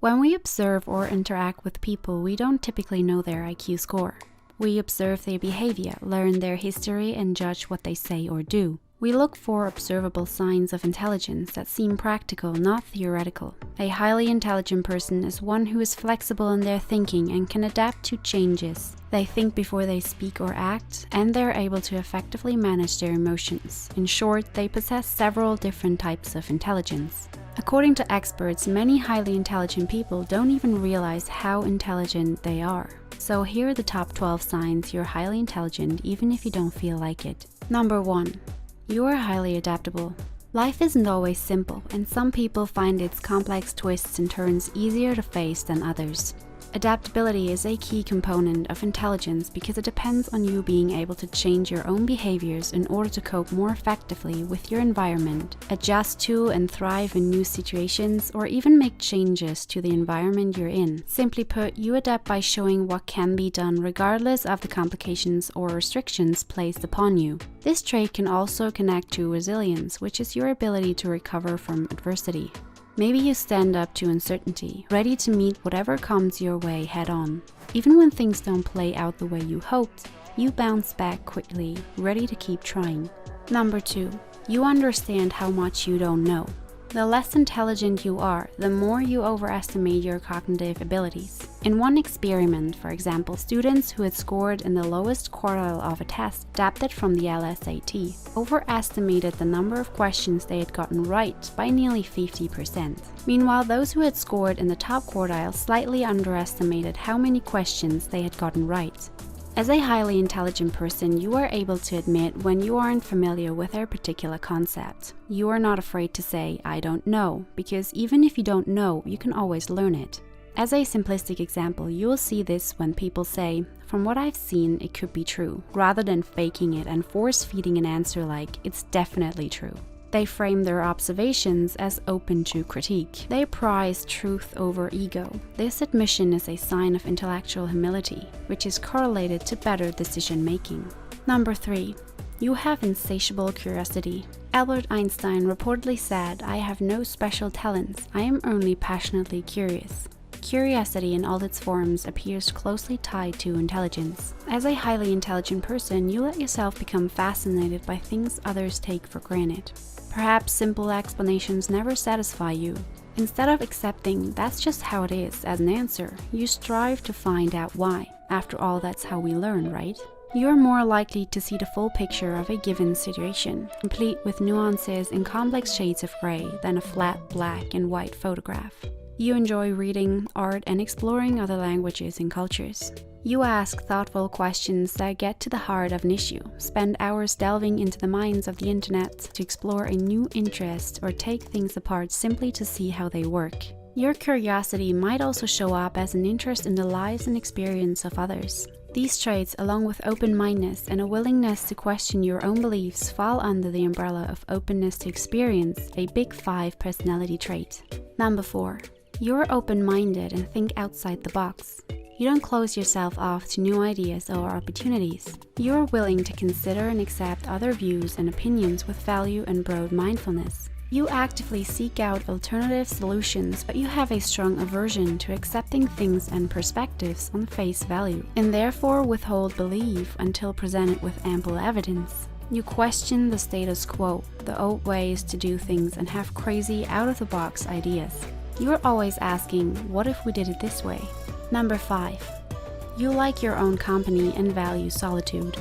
When we observe or interact with people, we don't typically know their IQ score. We observe their behavior, learn their history, and judge what they say or do. We look for observable signs of intelligence that seem practical, not theoretical. A highly intelligent person is one who is flexible in their thinking and can adapt to changes. They think before they speak or act, and they're able to effectively manage their emotions. In short, they possess several different types of intelligence. According to experts, many highly intelligent people don't even realize how intelligent they are. So here are the top 12 signs you're highly intelligent even if you don't feel like it. Number 1. You are highly adaptable. Life isn't always simple, and some people find its complex twists and turns easier to face than others. Adaptability is a key component of intelligence because it depends on you being able to change your own behaviors in order to cope more effectively with your environment, adjust to and thrive in new situations, or even make changes to the environment you're in. Simply put, you adapt by showing what can be done regardless of the complications or restrictions placed upon you. This trait can also connect to resilience, which is your ability to recover from adversity. Maybe you stand up to uncertainty, ready to meet whatever comes your way head on. Even when things don't play out the way you hoped, you bounce back quickly, ready to keep trying. Number 2. You understand how much you don't know. The less intelligent you are, the more you overestimate your cognitive abilities. In one experiment, for example, students who had scored in the lowest quartile of a test adapted from the LSAT overestimated the number of questions they had gotten right by nearly 50%. Meanwhile, those who had scored in the top quartile slightly underestimated how many questions they had gotten right. As a highly intelligent person, you are able to admit when you aren't familiar with a particular concept. You are not afraid to say, "I don't know," because even if you don't know, you can always learn it. As a simplistic example, you will see this when people say, "From what I've seen, it could be true," rather than faking it and force-feeding an answer like, "It's definitely true." They frame their observations as open to critique. They prize truth over ego. This admission is a sign of intellectual humility, which is correlated to better decision-making. Number 3. You have insatiable curiosity. Albert Einstein reportedly said, "I have no special talents, I am only passionately curious." Curiosity in all its forms appears closely tied to intelligence. As a highly intelligent person, you let yourself become fascinated by things others take for granted. Perhaps simple explanations never satisfy you. Instead of accepting "that's just how it is" as an answer, you strive to find out why. After all, that's how we learn, right? You're more likely to see the full picture of a given situation, complete with nuances and complex shades of gray, than a flat black and white photograph. You enjoy reading, art, and exploring other languages and cultures. You ask thoughtful questions that get to the heart of an issue, spend hours delving into the minds of the internet to explore a new interest, or take things apart simply to see how they work. Your curiosity might also show up as an interest in the lives and experience of others. These traits, along with open-mindedness and a willingness to question your own beliefs, fall under the umbrella of openness to experience, a big 5 personality trait. Number 4. You're open-minded and think outside the box. You don't close yourself off to new ideas or opportunities. You're willing to consider and accept other views and opinions with value and broad mindfulness. You actively seek out alternative solutions, but you have a strong aversion to accepting things and perspectives on face value, and therefore withhold belief until presented with ample evidence. You question the status quo, the old ways to do things, and have crazy, out-of-the-box ideas. You're always asking, "What if we did it this way?" Number 5. You like your own company and value solitude.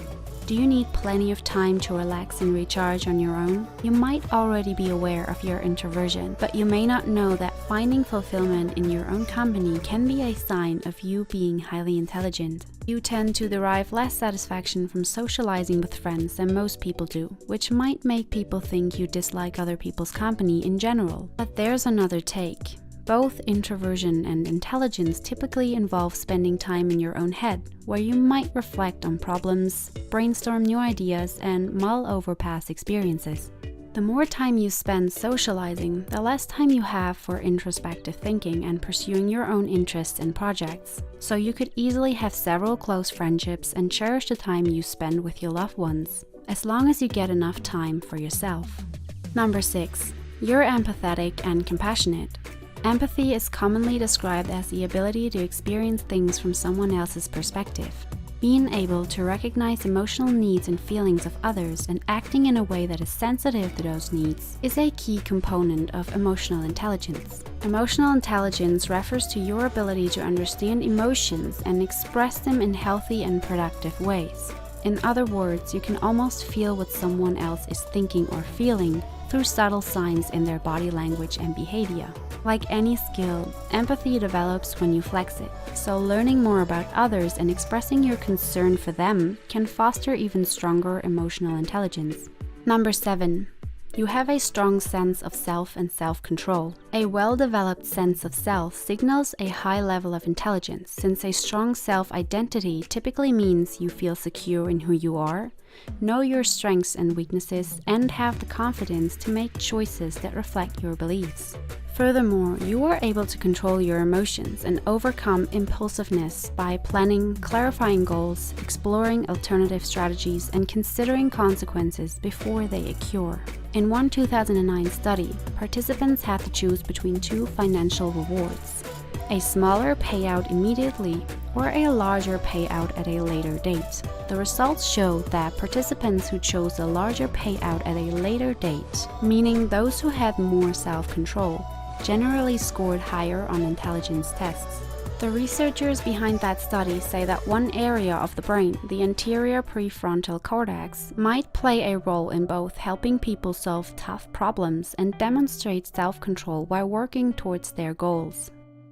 Do you need plenty of time to relax and recharge on your own? You might already be aware of your introversion, but you may not know that finding fulfillment in your own company can be a sign of you being highly intelligent. You tend to derive less satisfaction from socializing with friends than most people do, which might make people think you dislike other people's company in general. But there's another take. Both introversion and intelligence typically involve spending time in your own head, where you might reflect on problems, brainstorm new ideas, and mull over past experiences. The more time you spend socializing, the less time you have for introspective thinking and pursuing your own interests and projects. So you could easily have several close friendships and cherish the time you spend with your loved ones, as long as you get enough time for yourself. Number 6. You're empathetic and compassionate. Empathy is commonly described as the ability to experience things from someone else's perspective. Being able to recognize emotional needs and feelings of others and acting in a way that is sensitive to those needs is a key component of emotional intelligence. Emotional intelligence refers to your ability to understand emotions and express them in healthy and productive ways. In other words, you can almost feel what someone else is thinking or feeling through subtle signs in their body language and behavior. Like any skill, empathy develops when you flex it, so learning more about others and expressing your concern for them can foster even stronger emotional intelligence. Number 7. You have a strong sense of self and self-control. A well-developed sense of self signals a high level of intelligence, since a strong self-identity typically means you feel secure in who you are, know your strengths and weaknesses, and have the confidence to make choices that reflect your beliefs. Furthermore, you are able to control your emotions and overcome impulsiveness by planning, clarifying goals, exploring alternative strategies, and considering consequences before they occur. In one 2009 study, participants had to choose between two financial rewards: a smaller payout immediately or a larger payout at a later date. The results showed that participants who chose a larger payout at a later date, meaning those who had more self-control, generally scored higher on intelligence tests. The researchers behind that study say that one area of the brain, the anterior prefrontal cortex, might play a role in both helping people solve tough problems and demonstrate self-control while working towards their goals.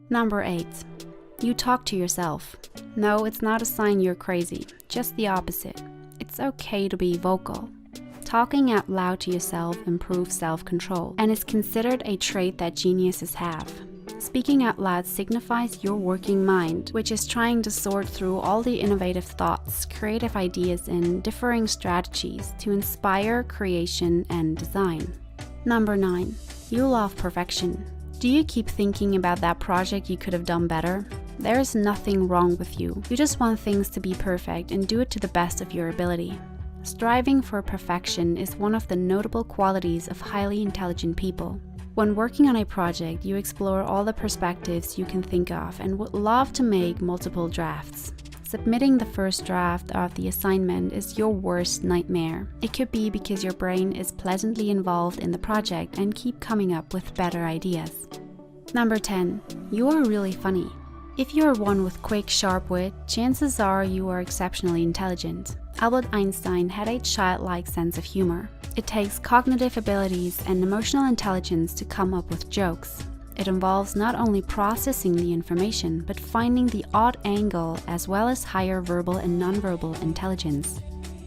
Number 8. You talk to yourself. No, it's not a sign you're crazy, just the opposite. It's okay to be vocal. Talking out loud to yourself improves self-control and is considered a trait that geniuses have. Speaking out loud signifies your working mind, which is trying to sort through all the innovative thoughts, creative ideas, and differing strategies to inspire creation and design. Number 9. You love perfection. Do you keep thinking about that project you could have done better? There is nothing wrong with you. You just want things to be perfect and do it to the best of your ability. Striving for perfection is one of the notable qualities of highly intelligent people. When working on a project, you explore all the perspectives you can think of and would love to make multiple drafts. Submitting the first draft of the assignment is your worst nightmare. It could be because your brain is pleasantly involved in the project and keep coming up with better ideas. Number 10. You are really funny. If you are one with quick, sharp wit, chances are you are exceptionally intelligent. Albert Einstein had a childlike sense of humor. It takes cognitive abilities and emotional intelligence to come up with jokes. It involves not only processing the information, but finding the odd angle as well as higher verbal and nonverbal intelligence.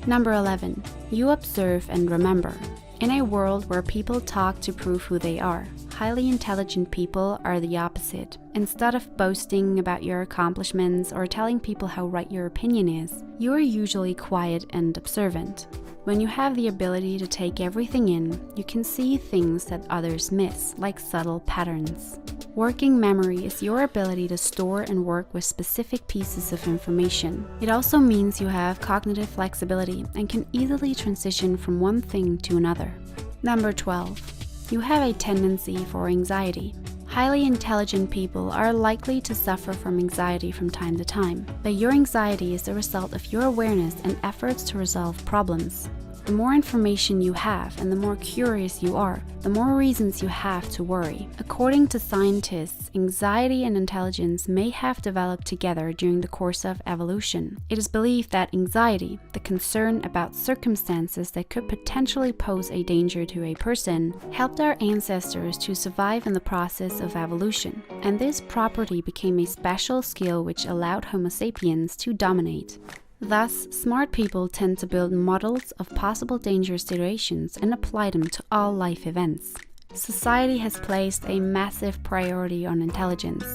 Number 11. You observe and remember. In a world where people talk to prove who they are, highly intelligent people are the opposite. Instead of boasting about your accomplishments or telling people how right your opinion is, you are usually quiet and observant. When you have the ability to take everything in, you can see things that others miss, like subtle patterns. Working memory is your ability to store and work with specific pieces of information. It also means you have cognitive flexibility and can easily transition from one thing to another. Number 12. You have a tendency for anxiety. Highly intelligent people are likely to suffer from anxiety from time to time, but your anxiety is the result of your awareness and efforts to resolve problems. The more information you have and the more curious you are, the more reasons you have to worry. According to scientists, anxiety and intelligence may have developed together during the course of evolution. It is believed that anxiety, the concern about circumstances that could potentially pose a danger to a person, helped our ancestors to survive in the process of evolution, and this property became a special skill which allowed Homo sapiens to dominate. Thus, smart people tend to build models of possible dangerous situations and apply them to all life events. Society has placed a massive priority on intelligence.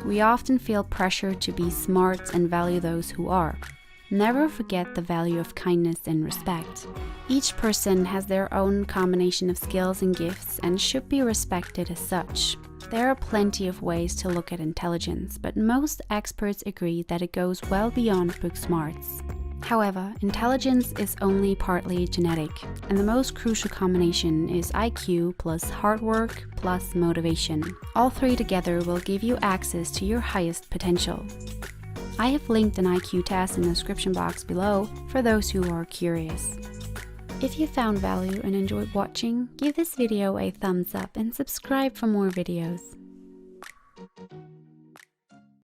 We often feel pressure to be smart and value those who are. Never forget the value of kindness and respect. Each person has their own combination of skills and gifts and should be respected as such. There are plenty of ways to look at intelligence, but most experts agree that it goes well beyond book smarts. However, intelligence is only partly genetic, and the most crucial combination is IQ plus hard work plus motivation. All three together will give you access to your highest potential. I have linked an IQ test in the description box below for those who are curious. If you found value and enjoyed watching, give this video a thumbs up and subscribe for more videos.